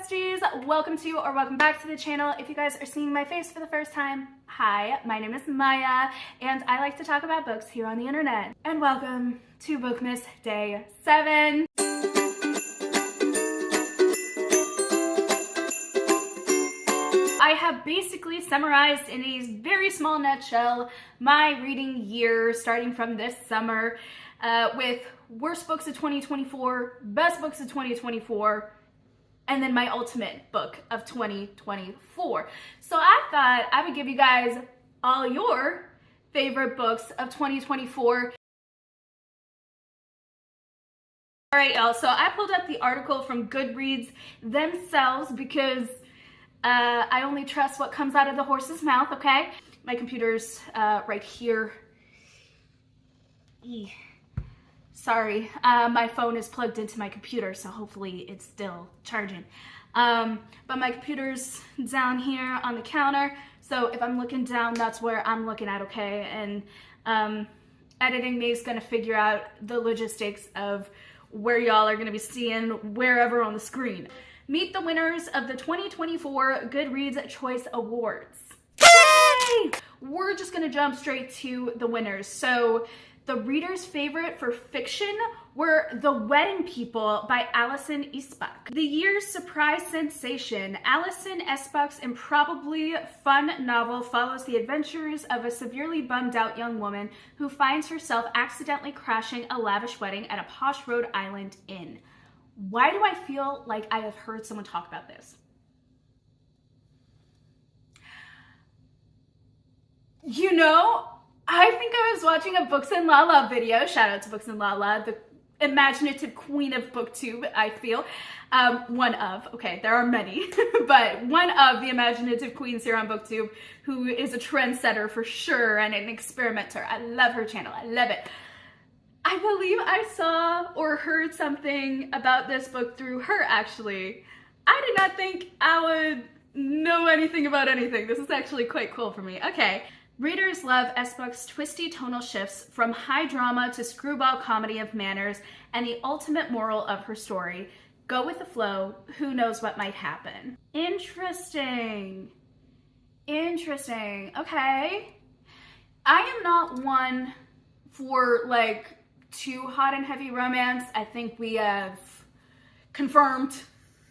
besties, welcome to or welcome back to the channel. If you guys are seeing my face for the first time, hi, my name is Maya and I like to talk about books here on the internet. And welcome to BOOKMAS Day 7. I have basically summarized in a very small nutshell my reading year starting from this summer with worst books of 2024, best books of 2024, and then my ultimate book of 2024. So I thought I would give you guys all your favorite books of 2024. All right, y'all, so I pulled up the article from Goodreads themselves because I only trust what comes out of the horse's mouth, okay? My computer's right here. Sorry, my phone is plugged into my computer, so hopefully it's still charging. But my computer's down here on the counter, so if I'm looking down, that's where I'm looking at, okay? And editing me is gonna figure out the logistics of where y'all are gonna be seeing wherever on the screen. Meet the winners of the 2024 Goodreads Choice Awards. Yay! We're just gonna jump straight to the winners. So the reader's favorite for fiction were The Wedding People by Alison Espach. The year's surprise sensation, Alison Espach's improbably fun novel follows the adventures of a severely bummed out young woman who finds herself accidentally crashing a lavish wedding at a posh Rhode Island inn. Why do I feel like I have heard someone talk about this? You know, I think I was watching a Books and Lala video. Shout out to Books and Lala, the imaginative queen of booktube, I feel. One of, okay, there are many, but one of the imaginative queens here on booktube who is a trendsetter for sure and an experimenter. I love her channel, I love it. I believe I saw or heard something about this book through her, actually. I did not think I would know anything about anything. This is actually quite cool for me. Okay. Readers love Espach's twisty tonal shifts from high drama to screwball comedy of manners and the ultimate moral of her story. Go with the flow, who knows what might happen. Interesting. Interesting. Okay. I am not one for like too hot and heavy romance. I think we have confirmed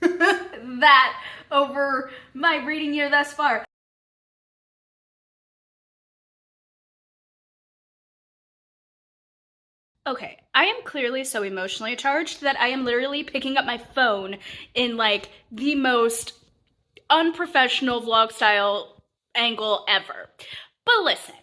that over my reading year thus far. Okay, I am clearly so emotionally charged that I am literally picking up my phone in like the most unprofessional vlog style angle ever. But listen,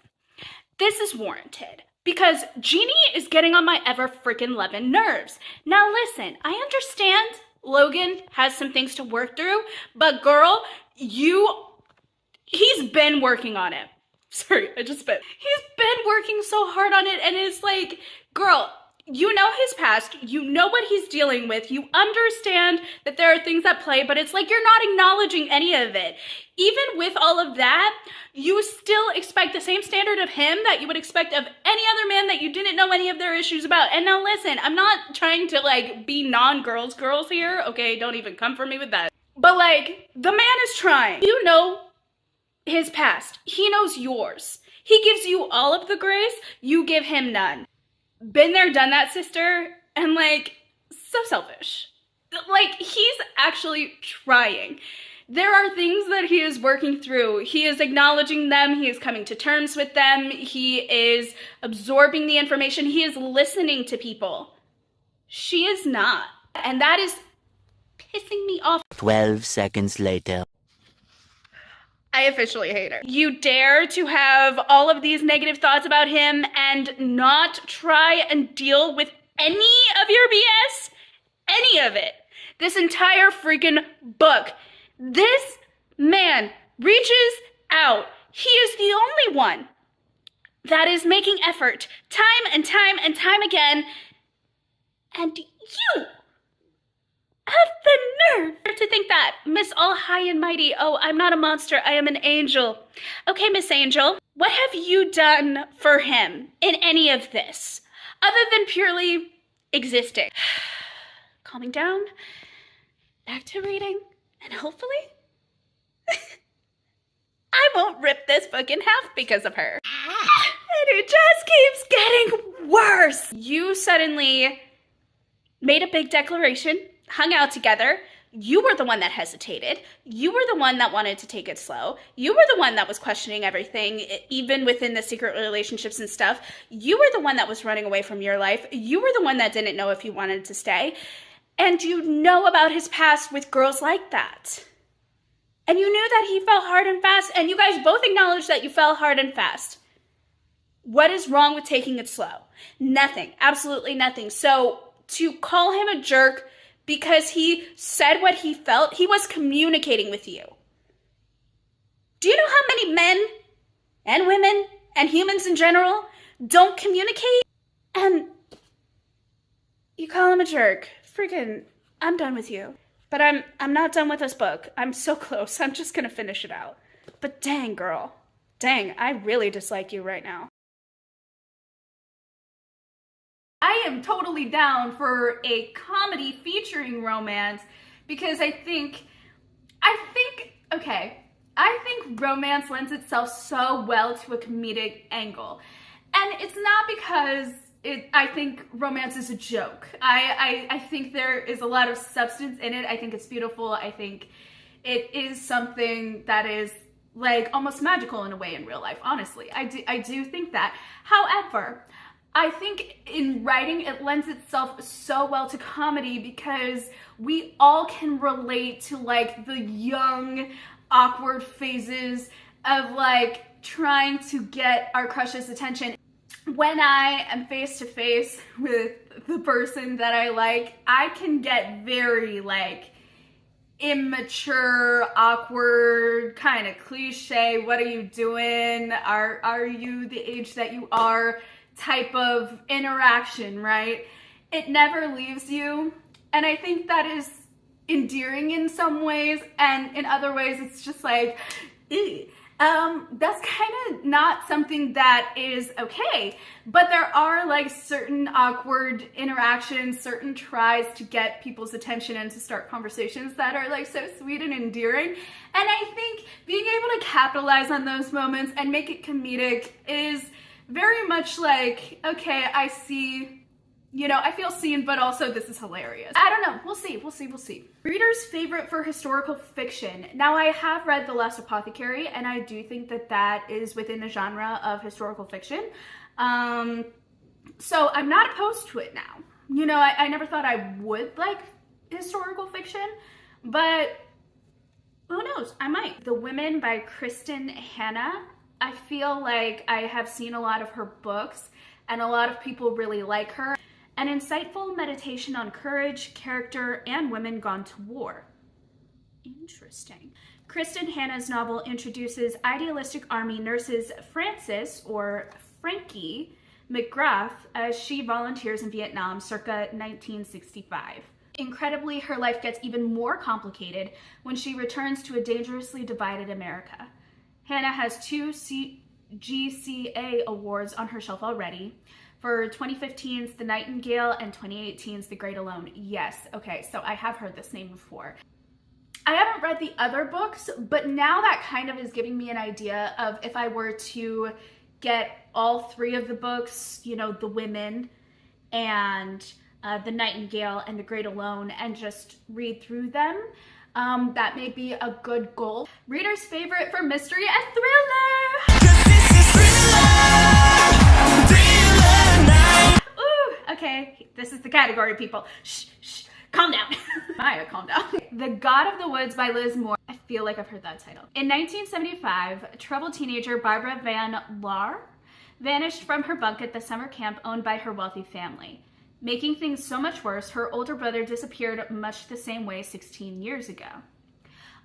this is warranted because Jeannie is getting on my ever freaking lovin' nerves. Now listen, I understand Logan has some things to work through, but girl, he's been working on it. Sorry, I just spit. He's been working so hard on it and it's like, girl, you know his past, you know what he's dealing with, you understand that there are things at play, but it's like you're not acknowledging any of it. Even with all of that, you still expect the same standard of him that you would expect of any other man that you didn't know any of their issues about. And now listen, I'm not trying to like be non-girls here, okay? Don't even come for me with that. But like, the man is trying. You know his past, he knows yours. He gives you all of the grace, you give him none. Been there, done that, sister, and like, so selfish. Like, he's actually trying. There are things that he is working through. He is acknowledging them, he is coming to terms with them, he is absorbing the information, he is listening to people. She is not, and that is pissing me off. 12 seconds later. I officially hate her. You dare to have all of these negative thoughts about him and not try and deal with any of your BS? Any of it. This entire freaking book. This man reaches out. He is the only one that is making effort time and time and time again. And you have the nerve to think that, Miss All High and Mighty. Oh, I'm not a monster, I am an angel. Okay, Miss Angel, what have you done for him in any of this, other than purely existing? Calming down, back to reading, And hopefully, I won't rip this book in half because of her. And it just keeps getting worse. You suddenly made a big declaration, hung out together. You were the one that hesitated. You were the one that wanted to take it slow. You were the one that was questioning everything, even within the secret relationships and stuff. You were the one that was running away from your life. You were the one that didn't know if you wanted to stay. And you know about his past with girls like that. And you knew that he fell hard and fast, and you guys both acknowledged that you fell hard and fast. What is wrong with taking it slow? Nothing. Absolutely nothing. So to call him a jerk because he said what he felt, he was communicating with you. Do you know how many men and women and humans in general don't communicate? And you call him a jerk. Freaking, I'm done with you. But I'm not done with this book. I'm so close. I'm just gonna finish it out. But dang, girl. Dang, I really dislike you right now. I am totally down for a comedy featuring romance because I think romance lends itself so well to a comedic angle. And it's not because I think romance is a joke. I think there is a lot of substance in it. I think it's beautiful. I think it is something that is like almost magical in a way in real life, honestly. I do think that. However, I think in writing it lends itself so well to comedy because we all can relate to like the young, awkward phases of like trying to get our crush's attention. When I am face to face with the person that I like, I can get very like immature, awkward, kind of cliche, what are you doing? Are you the age that you are? Type of interaction, right? It never leaves you. And I think that is endearing in some ways, and in other ways it's just like, ew. That's kind of not something that is okay. But there are like certain awkward interactions, certain tries to get people's attention and to start conversations that are like so sweet and endearing. And I think being able to capitalize on those moments and make it comedic is very much like, okay, I see, you know, I feel seen, but also this is hilarious. I don't know. We'll see. Reader's favorite for historical fiction. Now, I have read The Last Apothecary, and I do think that that is within the genre of historical fiction. So I'm not opposed to it now. You know, I never thought I would like historical fiction, but who knows? I might. The Women by Kristen Hanna. I feel like I have seen a lot of her books, and a lot of people really like her. An insightful meditation on courage, character, and women gone to war. Interesting. Kristen Hanna's novel introduces idealistic army nurses Frances, or Frankie, McGrath as she volunteers in Vietnam circa 1965. Incredibly, her life gets even more complicated when she returns to a dangerously divided America. Hanna has 2 GCA awards on her shelf already. For 2015's The Nightingale and 2018's The Great Alone. Yes, okay, so I have heard this name before. I haven't read the other books, but now that kind of is giving me an idea of if I were to get all 3 of the books, you know, The Women and The Nightingale and The Great Alone, and just read through them. That may be a good goal. Reader's favorite for mystery and thriller. Ooh, okay, this is the category, people. Shh, shh, calm down. Maya, calm down. The God of the Woods by Liz Moore. I feel like I've heard that title. In 1975, troubled teenager Barbara Van Laar vanished from her bunk at the summer camp owned by her wealthy family. Making things so much worse, her older brother disappeared much the same way 16 years ago.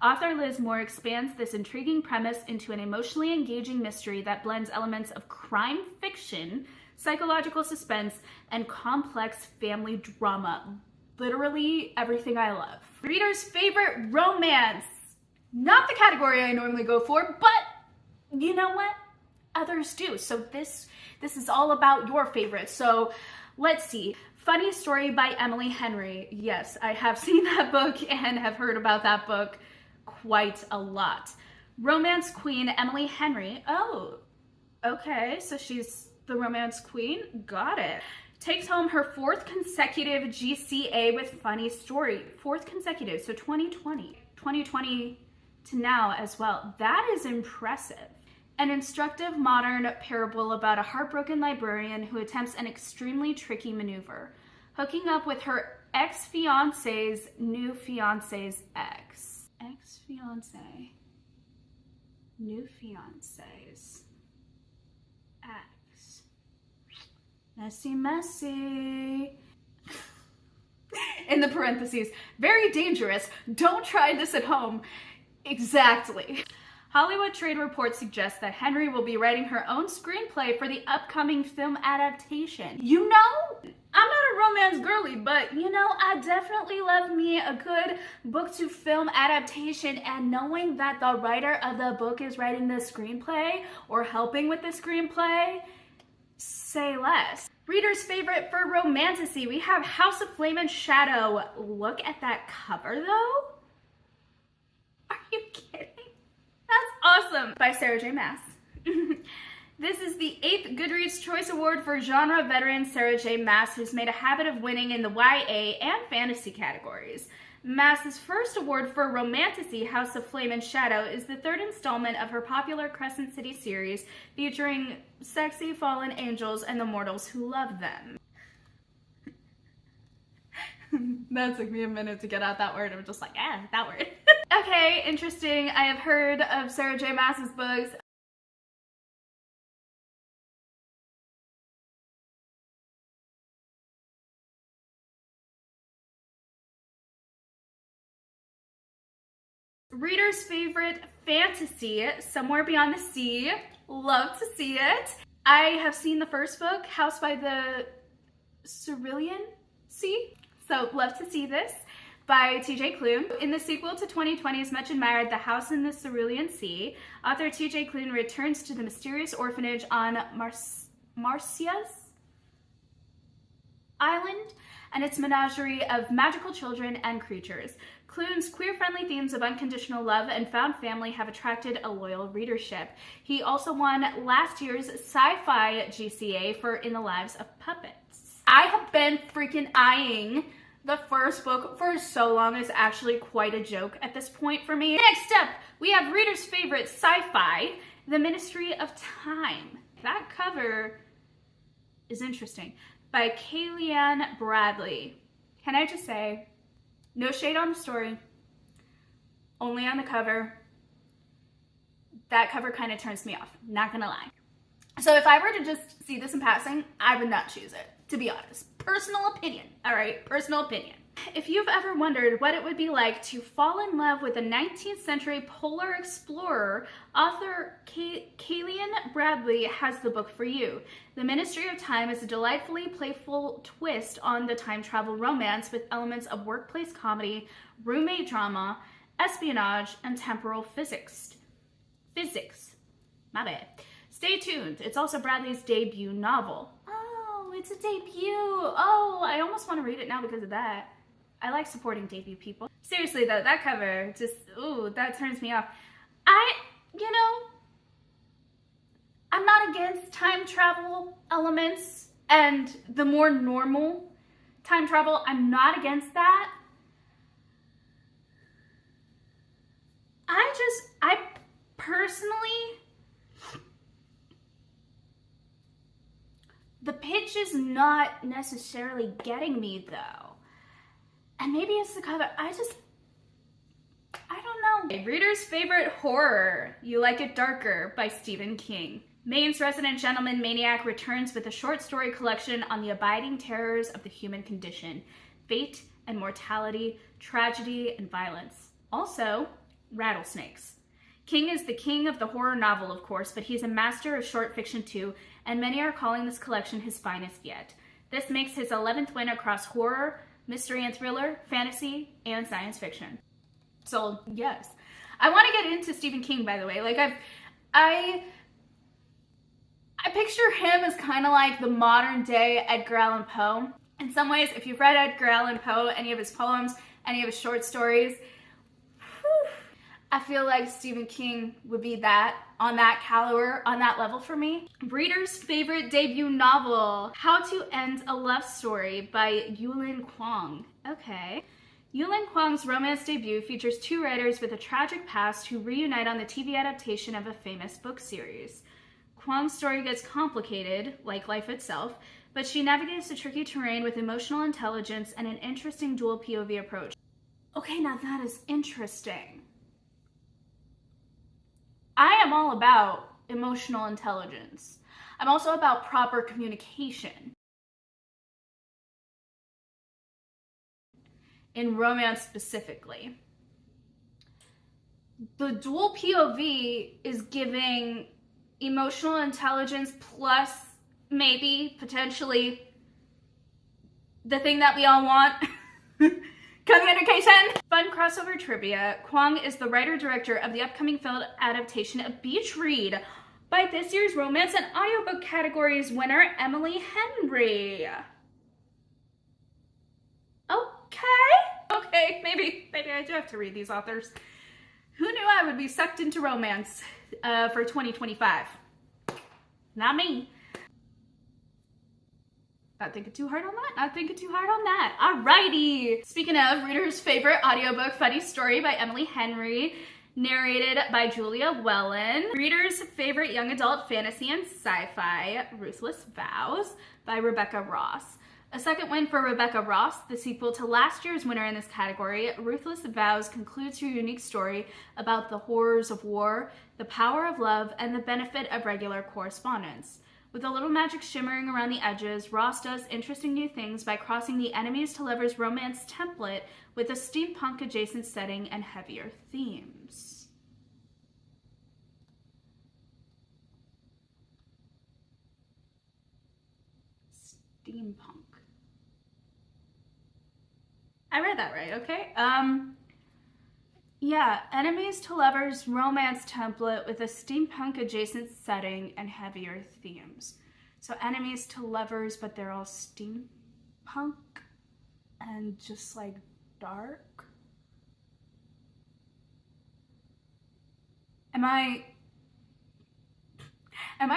Author Liz Moore expands this intriguing premise into an emotionally engaging mystery that blends elements of crime fiction, psychological suspense, and complex family drama. Literally everything I love. Reader's favorite romance. Not the category I normally go for, but you know what? Others do. So this is all about your favorites. So Let's see. Funny Story by Emily Henry. Yes, I have seen that book and have heard about that book quite a lot. Romance Queen Emily Henry. Oh, okay, so she's the romance queen. Got it. Takes home her 4th consecutive GCA with Funny Story. 4th consecutive, so 2020 to now as well. That is impressive. An instructive modern parable about a heartbroken librarian who attempts an extremely tricky maneuver, hooking up with her ex-fiance's new fiance's ex. Ex-fiance. New fiance's ex. Messy, messy. In the parentheses, very dangerous. Don't try this at home. Exactly. Hollywood Trade Report suggests that Henry will be writing her own screenplay for the upcoming film adaptation. You know, I'm not a romance girly, but you know, I definitely love me a good book to film adaptation, and knowing that the writer of the book is writing the screenplay or helping with the screenplay, say less. Reader's favorite for romantasy, we have House of Flame and Shadow. Look at that cover though. Are you kidding? That's awesome. By Sarah J. Maas. This is the 8th Goodreads Choice Award for genre veteran Sarah J. Maas, who's made a habit of winning in the YA and fantasy categories. Maas's first award for romantasy, House of Flame and Shadow, is the 3rd installment of her popular Crescent City series, featuring sexy fallen angels and the mortals who love them. That took me a minute to get out that word. I'm just like, that word. Okay, interesting. I have heard of Sarah J. Maas's books. Reader's favorite fantasy, Somewhere Beyond the Sea. Love to see it. I have seen the first book, House by the Cerulean Sea. So love to see this. By T.J. Klune. In the sequel to 2020's much admired The House in the Cerulean Sea, author T.J. Klune returns to the mysterious orphanage on Marcia's Island and its menagerie of magical children and creatures. Klune's queer-friendly themes of unconditional love and found family have attracted a loyal readership. He also won last year's sci-fi GCA for In the Lives of Puppets. I have been freaking eyeing the first book for so long. Is actually quite a joke at this point for me. Next up, we have reader's favorite sci-fi, The Ministry of Time. That cover is interesting. By Kayleanne Bradley. Can I just say, no shade on the story, only on the cover. That cover kind of turns me off, not gonna lie. So if I were to just see this in passing, I would not choose it, to be honest. Personal opinion, all right? Personal opinion. If you've ever wondered what it would be like to fall in love with a 19th century polar explorer, author Kayleanne Bradley has the book for you. The Ministry of Time is a delightfully playful twist on the time travel romance with elements of workplace comedy, roommate drama, espionage, and temporal physics. My bad. Stay tuned. It's also Bradley's debut novel. Oh, it's a debut. Oh, I almost want to read it now because of that. I like supporting debut people. Seriously though, that cover just, ooh, that turns me off. I'm not against time travel elements and the more normal time travel. I'm not against that. I personally, the pitch is not necessarily getting me though. And maybe it's the cover. I don't know. Reader's favorite horror, You Like It Darker by Stephen King. Maine's resident gentleman maniac returns with a short story collection on the abiding terrors of the human condition, fate and mortality, tragedy and violence. Also, rattlesnakes. King is the king of the horror novel, of course, but he's a master of short fiction too, and many are calling this collection his finest yet. This makes his 11th win across horror, mystery and thriller, fantasy, and science fiction. So, yes. I want to get into Stephen King, by the way. Like, I'm I picture him as kind of like the modern day Edgar Allan Poe. In some ways, if you've read Edgar Allan Poe, any of his poems, any of his short stories, I feel like Stephen King would be that, on that caliber, on that level for me. Reader's favorite debut novel, How to End a Love Story by Yulin Kwong. Okay. Yulin Kwong's romance debut features two writers with a tragic past who reunite on the TV adaptation of a famous book series. Kwong's story gets complicated, like life itself, but she navigates the tricky terrain with emotional intelligence and an interesting dual POV approach. Okay, now that is interesting. I am all about emotional intelligence. I'm also about proper communication. In romance specifically. The dual POV is giving emotional intelligence plus maybe, potentially, the thing that we all want. Communication! Fun crossover trivia. Kwong is the writer-director of the upcoming film adaptation of Beach Read by this year's romance and audiobook categories winner, Emily Henry. Okay, maybe I do have to read these authors. Who knew I would be sucked into romance for 2025? Not me. Not thinking too hard on that. Not thinking too hard on that. Alrighty. Speaking of, reader's favorite audiobook, Funny Story by Emily Henry, narrated by Julia Wellen. Reader's favorite young adult fantasy and sci-fi, Ruthless Vows by Rebecca Ross. A second win for Rebecca Ross, the sequel to last year's winner in this category. Ruthless Vows concludes her unique story about the horrors of war, the power of love, and the benefit of regular correspondence. With a little magic shimmering around the edges, Ross does interesting new things by crossing the enemies to lovers romance template with a steampunk adjacent setting and heavier themes. Steampunk. I read that right, okay? Yeah, enemies to lovers romance template with a steampunk adjacent setting and heavier themes. So enemies to lovers, but they're all steampunk and just like dark. Am I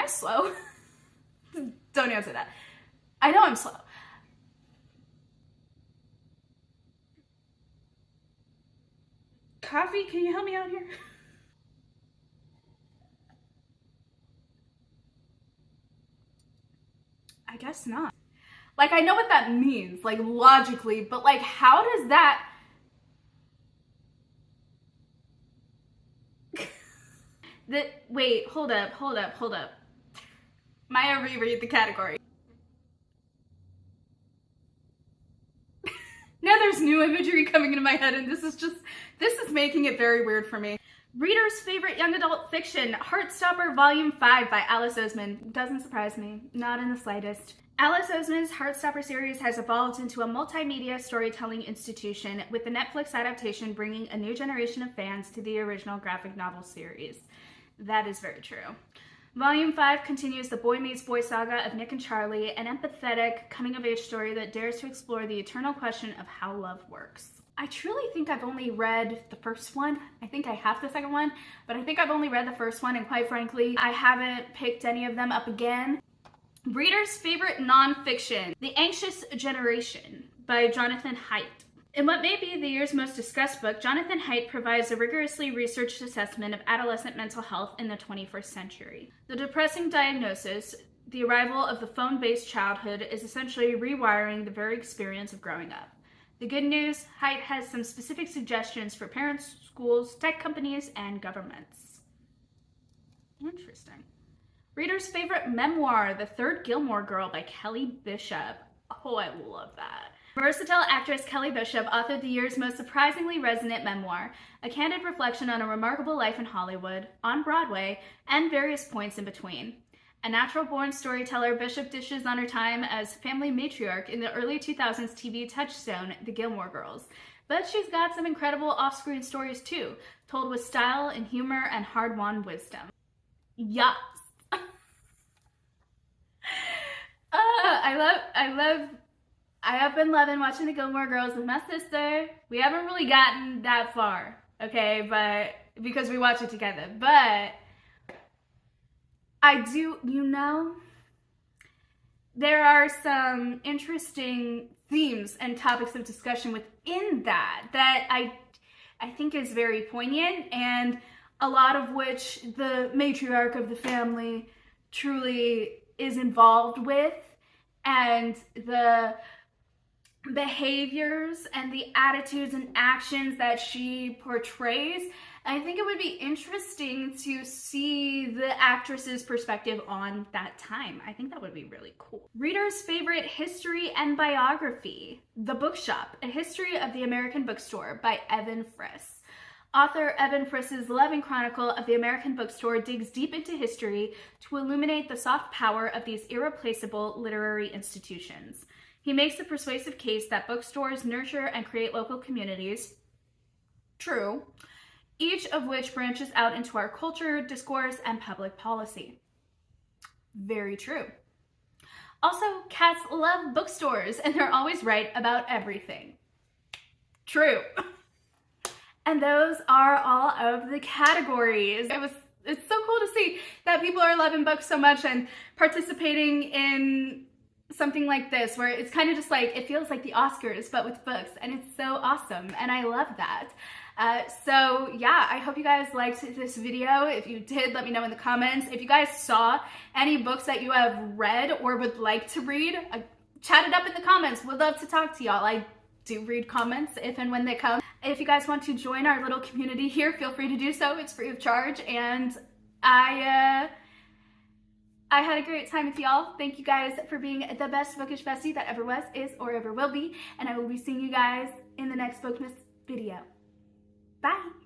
slow? Don't answer that. I know I'm slow. Coffee, can you help me out here? I guess not. Like, I know what that means, like, logically, but, like, how does that... Wait, hold up. Maya, reread the category. Now there's new imagery coming into my head, and this is making it very weird for me. Reader's favorite young adult fiction, Heartstopper Volume 5 by Alice Oseman. Doesn't surprise me, not in the slightest. Alice Oseman's Heartstopper series has evolved into a multimedia storytelling institution, with the Netflix adaptation bringing a new generation of fans to the original graphic novel series. That is very true. Volume 5 continues the boy meets boy saga of Nick and Charlie, an empathetic coming-of-age story that dares to explore the eternal question of how love works. I truly think I've only read the first one. I think I have the second one, but I think I've only read the first one, and quite frankly, I haven't picked any of them up again. Reader's favorite nonfiction, The Anxious Generation by Jonathan Haidt. In what may be the year's most discussed book, Jonathan Haidt provides a rigorously researched assessment of adolescent mental health in the 21st century. The depressing diagnosis, the arrival of the phone-based childhood, is essentially rewiring the very experience of growing up. The good news, Haidt has some specific suggestions for parents, schools, tech companies, and governments. Interesting. Reader's favorite memoir, The Third Gilmore Girl by Kelly Bishop. Oh, I love that. Versatile actress Kelly Bishop authored the year's most surprisingly resonant memoir, a candid reflection on a remarkable life in Hollywood, on Broadway, and various points in between. A natural-born storyteller, Bishop dishes on her time as family matriarch in the early 2000s TV touchstone, The Gilmore Girls. But she's got some incredible off-screen stories too, told with style and humor and hard-won wisdom. Yes! I have been loving watching the Gilmore Girls with my sister. We haven't really gotten that far, okay, but because we watch it together. But I do, there are some interesting themes and topics of discussion within that I think is very poignant, and a lot of which the matriarch of the family truly is involved with, and the behaviors and the attitudes and actions that she portrays. I think it would be interesting to see the actress's perspective on that time. I think that would be really cool. Reader's favorite history and biography. The Bookshop, A History of the American Bookstore by Evan Friss. Author Evan Friss's loving chronicle of the American bookstore digs deep into history to illuminate the soft power of these irreplaceable literary institutions. He makes a persuasive case that bookstores nurture and create local communities. True. Each of which branches out into our culture, discourse, and public policy. Very true. Also, cats love bookstores, and they're always right about everything. True. And those are all of the categories. It's so cool to see that people are loving books so much and participating in something like this, where it's kind of just like, it feels like the Oscars, but with books, and it's so awesome, and I love that. So yeah, I hope you guys liked this video. If you did, let me know in the comments. If you guys saw any books that you have read or would like to read, chat it up in the comments. Would love to talk to y'all. I do read comments if and when they come. If you guys want to join our little community here, feel free to do so. It's free of charge, and I had a great time with y'all. Thank you guys for being the best bookish bestie that ever was, is, or ever will be, and I will be seeing you guys in the next BOOKMAS video. Bye!